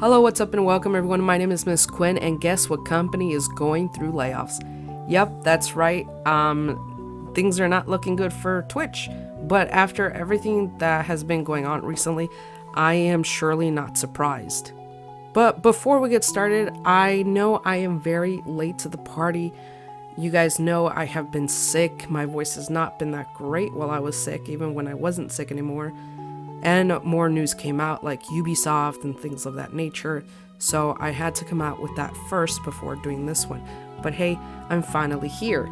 Hello, what's up and welcome everyone. My name is Miss Quinn, and guess what company is going through layoffs? Yep, that's right. Things are not looking good for Twitch. But after everything that has been going on recently, I am surely not surprised. But before we get started, I know I am very late to the party. You guys know I have been sick. My voice has not been that great while I was sick, even when I wasn't sick anymore. And more news came out, like Ubisoft and things of that nature, so I had to come out with that first before doing this one. But hey, I'm finally here.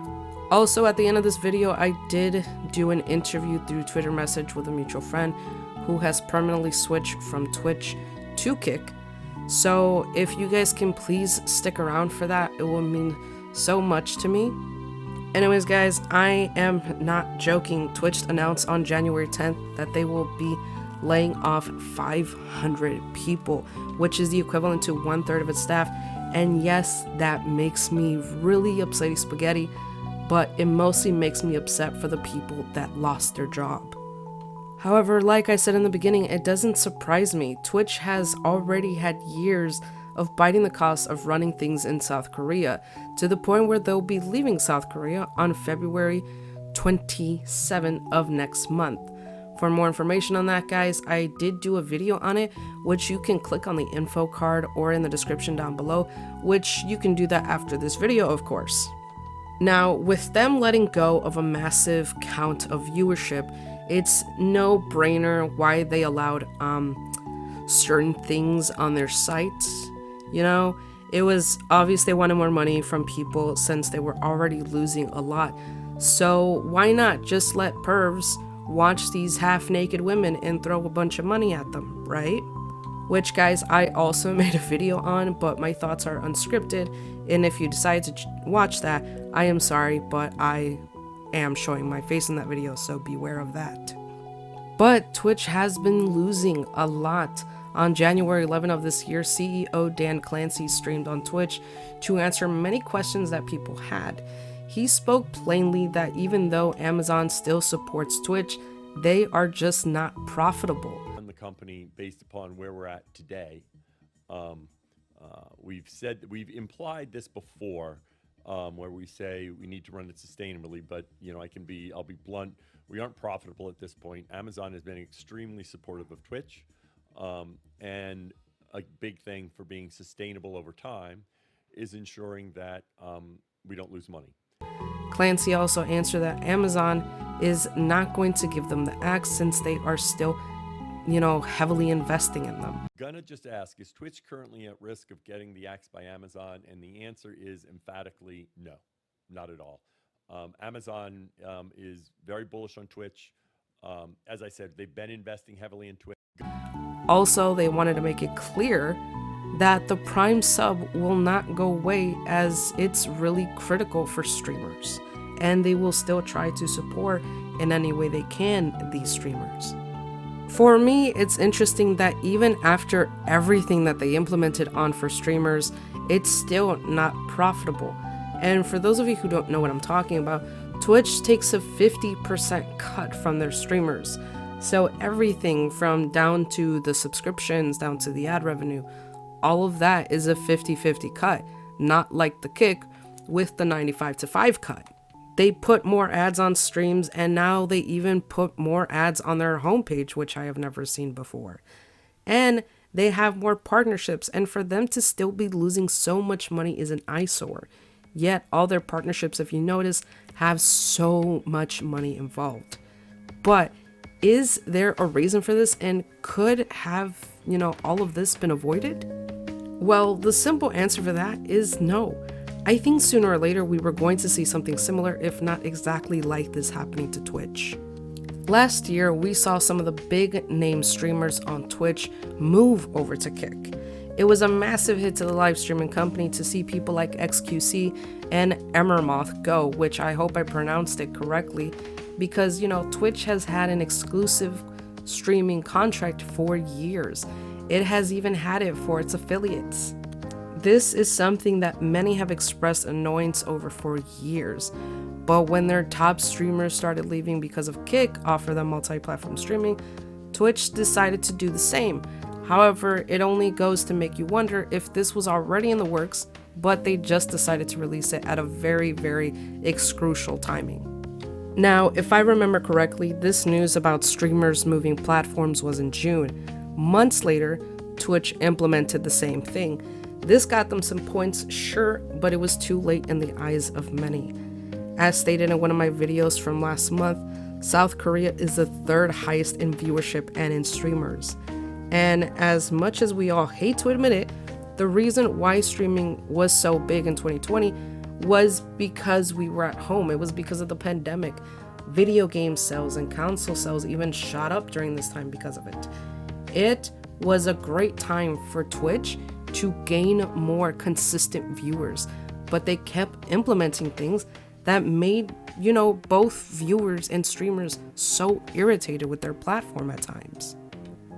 Also, at the end of this video, I did do an interview through Twitter message with a mutual friend who has permanently switched from Twitch to Kick. So if you guys can please stick around for that, it will mean so much to me. Anyways, guys, I am not joking. Twitch announced on January 10th that they will be laying off 500 people, which is the equivalent to 1/3 of its staff. And yes, that makes me really upsetty spaghetti, but it mostly makes me upset for the people that lost their job. However, like I said in the beginning, it doesn't surprise me. Twitch has already had years of biting the cost of running things in South Korea, to the point where they'll be leaving South Korea on February 27th of next month. For more information on that, guys, I did do a video on it, which you can click on the info card or in the description down below, which you can do that after this video, of course. Now, with them letting go of a massive count of viewership, it's no brainer why they allowed certain things on their sites. You know, it was obvious they wanted more money from people since they were already losing a lot. So why not just let pervs watch these half-naked women and throw a bunch of money at them, right? Which, guys, I also made a video on, but my thoughts are unscripted, and if you decide to watch that, I am sorry, but I am showing my face in that video, so beware of that. But Twitch has been losing a lot. On January 11th of this year, CEO Dan Clancy streamed on Twitch to answer many questions that people had. He spoke plainly that even though Amazon still supports Twitch, they are just not profitable. The company, based upon where we're at today, we've implied this before, where we say we need to run it sustainably. But I'll be blunt. We aren't profitable at this point. Amazon has been extremely supportive of Twitch, and a big thing for being sustainable over time is ensuring that we don't lose money. Clancy also answered that Amazon is not going to give them the axe since they are still, heavily investing in them. Gonna just ask, is Twitch currently at risk of getting the axe by Amazon? And the answer is emphatically no, not at all. Amazon is very bullish on Twitch. As I said, they've been investing heavily in Twitch. Also, they wanted to make it clear that the Prime sub will not go away, as it's really critical for streamers, and they will still try to support in any way they can these streamers. For me, it's interesting that even after everything that they implemented on for streamers, it's still not profitable. And for those of you who don't know what I'm talking about, Twitch takes a 50% cut from their streamers. So everything from down to the subscriptions, down to the ad revenue, all of that is a 50-50 cut, not like the Kick with the 95-5 cut. They put more ads on streams, and now they even put more ads on their homepage, which I have never seen before. And they have more partnerships, and for them to still be losing so much money is an eyesore. Yet all their partnerships, if you notice, have so much money involved. But is there a reason for this, and could have, all of this been avoided? Well, the simple answer for that is no. I think sooner or later we were going to see something similar, if not exactly like this, happening to Twitch. Last year, we saw some of the big name streamers on Twitch move over to Kick. It was a massive hit to the live streaming company to see people like XQC and Emermoth go, which I hope I pronounced it correctly, because, Twitch has had an exclusive streaming contract for years. It has even had it for its affiliates. This is something that many have expressed annoyance over for years, but when their top streamers started leaving because of Kick offer them multi-platform streaming, Twitch decided to do the same. However, it only goes to make you wonder if this was already in the works, but they just decided to release it at a very, very crucial timing. Now, if I remember correctly, this news about streamers moving platforms was in June. Months later, Twitch implemented the same thing. This got them some points, sure, but it was too late in the eyes of many. As stated in one of my videos from last month, South Korea is the third highest in viewership and in streamers. And as much as we all hate to admit it, the reason why streaming was so big in 2020 was because we were at home. It was because of the pandemic. Video game sales and console sales even shot up during this time because of it. It was a great time for Twitch to gain more consistent viewers, but they kept implementing things that made, both viewers and streamers so irritated with their platform at times.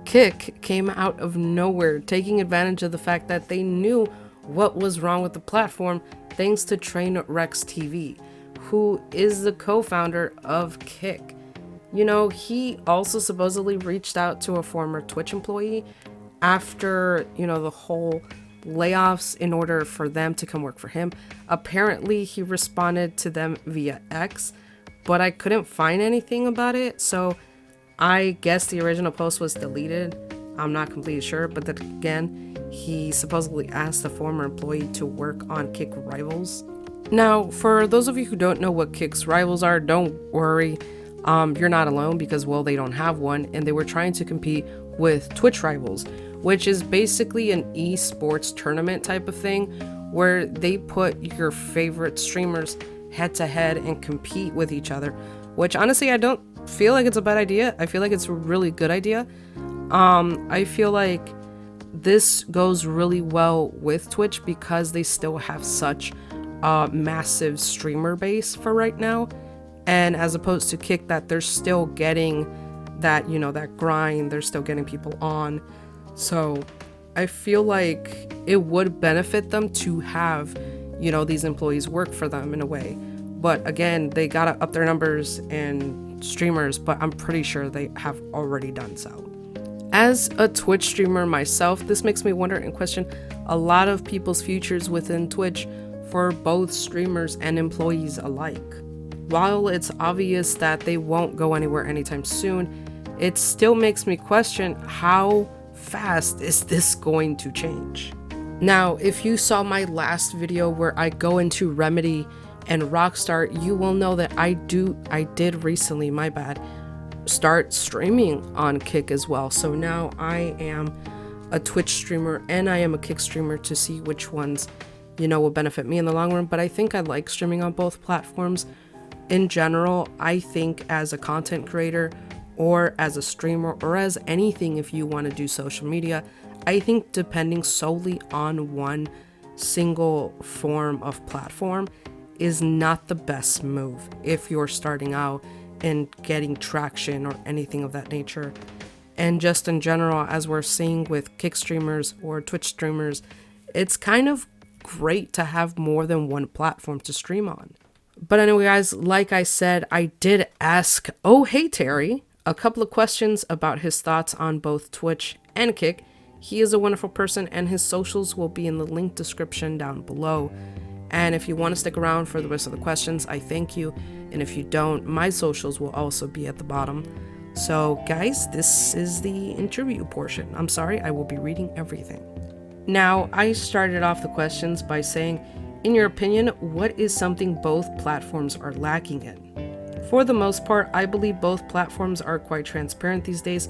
Kick came out of nowhere, taking advantage of the fact that they knew what was wrong with the platform thanks to Trainwreck's TV, who is the co-founder of Kick. He also supposedly reached out to a former Twitch employee after, the whole layoffs in order for them to come work for him. Apparently, he responded to them via X, but I couldn't find anything about it, so I guess the original post was deleted. I'm not completely sure, but then again, he supposedly asked the former employee to work on Kick Rivals. Now, for those of you who don't know what Kick's Rivals are, don't worry. You're not alone because, well, they don't have one, and they were trying to compete with Twitch Rivals, which is basically an esports tournament type of thing where they put your favorite streamers head to head and compete with each other, which honestly, I don't feel like it's a bad idea. I feel like it's a really good idea. I feel like this goes really well with Twitch because they still have such a massive streamer base for right now. And as opposed to Kick, that they're still getting that, that grind, they're still getting people on. So I feel like it would benefit them to have, these employees work for them in a way. But again, they gotta up their numbers and streamers, but I'm pretty sure they have already done so. As a Twitch streamer myself, this makes me wonder and question a lot of people's futures within Twitch for both streamers and employees alike. While it's obvious that they won't go anywhere anytime soon, it still makes me question how fast is this going to change. Now, if you saw my last video where I go into Remedy and Rockstar, you will know that I did recently, start streaming on Kick as well. So now I am a Twitch streamer and I am a Kick streamer to see which ones, will benefit me in the long run. But I think I like streaming on both platforms. In general, I think as a content creator or as a streamer or as anything, if you want to do social media, I think depending solely on one single form of platform is not the best move if you're starting out and getting traction or anything of that nature. And just in general, as we're seeing with Kick streamers or Twitch streamers, it's kind of great to have more than one platform to stream on. But anyway, guys, like I said, I did ask, oh, hey, Terry, a couple of questions about his thoughts on both Twitch and Kick. He is a wonderful person and his socials will be in the link description down below. And if you want to stick around for the rest of the questions, I thank you. And if you don't, my socials will also be at the bottom. So guys, this is the interview portion. I'm sorry, I will be reading everything. Now, I started off the questions by saying, in your opinion, what is something both platforms are lacking in? For the most part, I believe both platforms are quite transparent these days,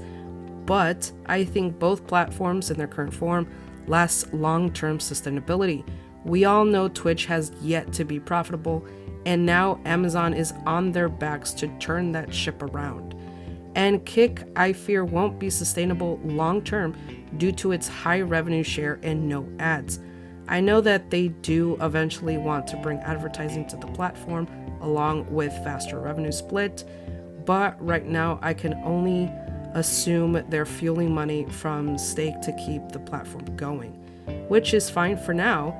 but I think both platforms in their current form last long-term sustainability. We all know Twitch has yet to be profitable, and now Amazon is on their backs to turn that ship around. And Kick, I fear, won't be sustainable long-term due to its high revenue share and no ads. I know that they do eventually want to bring advertising to the platform along with faster revenue split, but right now I can only assume they're fueling money from stake to keep the platform going, which is fine for now,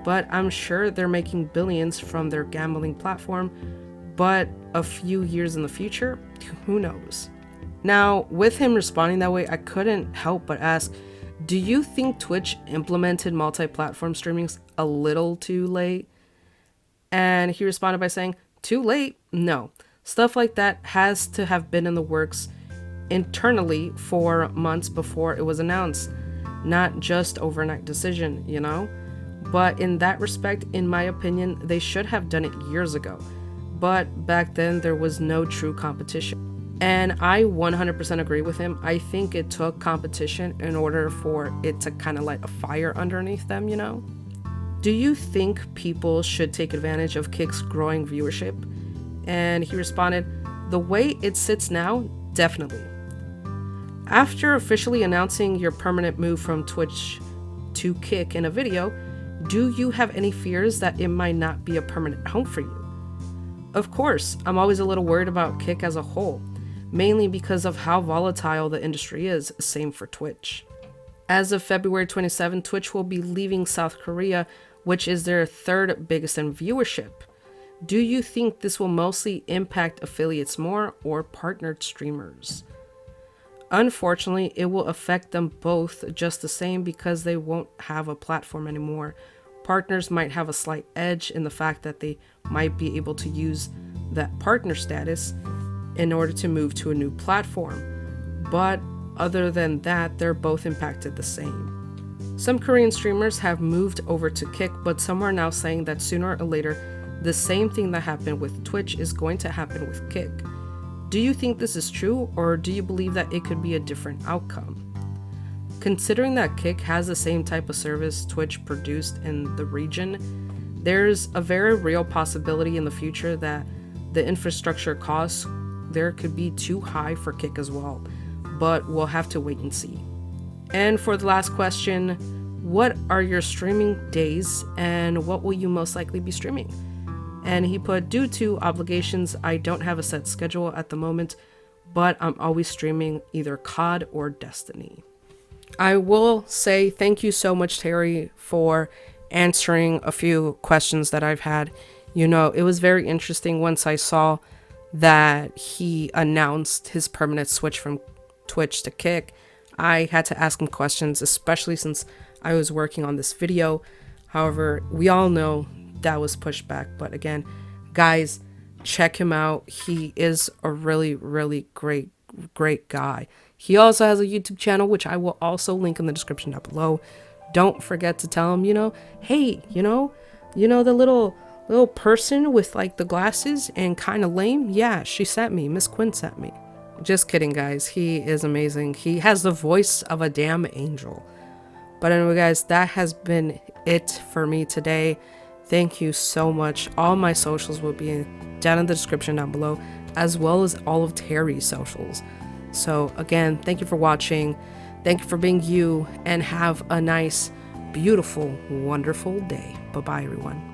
but I'm sure they're making billions from their gambling platform, but a few years in the future, who knows? Now, with him responding that way, I couldn't help but ask, Do you think Twitch implemented multi-platform streaming a little too late? And he responded by saying, too late? No. Stuff like that has to have been in the works internally for months before it was announced. Not just overnight decision, you know? But in that respect, in my opinion, they should have done it years ago. But back then, there was no true competition. And I 100% agree with him. I think it took competition in order for it to kind of light a fire underneath them, you know? Do you think people should take advantage of Kick's growing viewership? And he responded, the way it sits now, definitely. After officially announcing your permanent move from Twitch to Kick in a video, do you have any fears that it might not be a permanent home for you? Of course, I'm always a little worried about Kick as a whole, mainly because of how volatile the industry is, same for Twitch. As of February 27, Twitch will be leaving South Korea, which is their third biggest in viewership. Do you think this will mostly impact affiliates more or partnered streamers? Unfortunately, it will affect them both just the same because they won't have a platform anymore. Partners might have a slight edge in the fact that they might be able to use that partner status in order to move to a new platform. But other than that, they're both impacted the same. Some Korean streamers have moved over to Kick, but some are now saying that sooner or later, the same thing that happened with Twitch is going to happen with Kick. Do you think this is true, or do you believe that it could be a different outcome? Considering that Kick has the same type of service Twitch produced in the region, there's a very real possibility in the future that the infrastructure costs there could be too high for Kick as well, but we'll have to wait and see. And for the last question, what are your streaming days and what will you most likely be streaming? And he put, due to obligations, I don't have a set schedule at the moment, but I'm always streaming either COD or Destiny. I will say thank you so much, Terry, for answering a few questions that I've had. You know, it was very interesting once I saw that he announced his permanent switch from Twitch to Kick. I had to ask him questions, especially since I was working on this video. However, we all know that was pushed back. But again, guys, check him out. He is a really, really great guy. He also has a YouTube channel, which I will also link in the description down below. Don't forget to tell him, hey, the little person with like the glasses and kind of lame. Yeah, she sent me. Miss Quinn sent me. Just kidding, guys. He is amazing. He has the voice of a damn angel. But anyway, guys, that has been it for me today. Thank you so much. All my socials will be down in the description down below, as well as all of Terry's socials. So again, thank you for watching. Thank you for being you, and have a nice, beautiful, wonderful day. Bye-bye, everyone.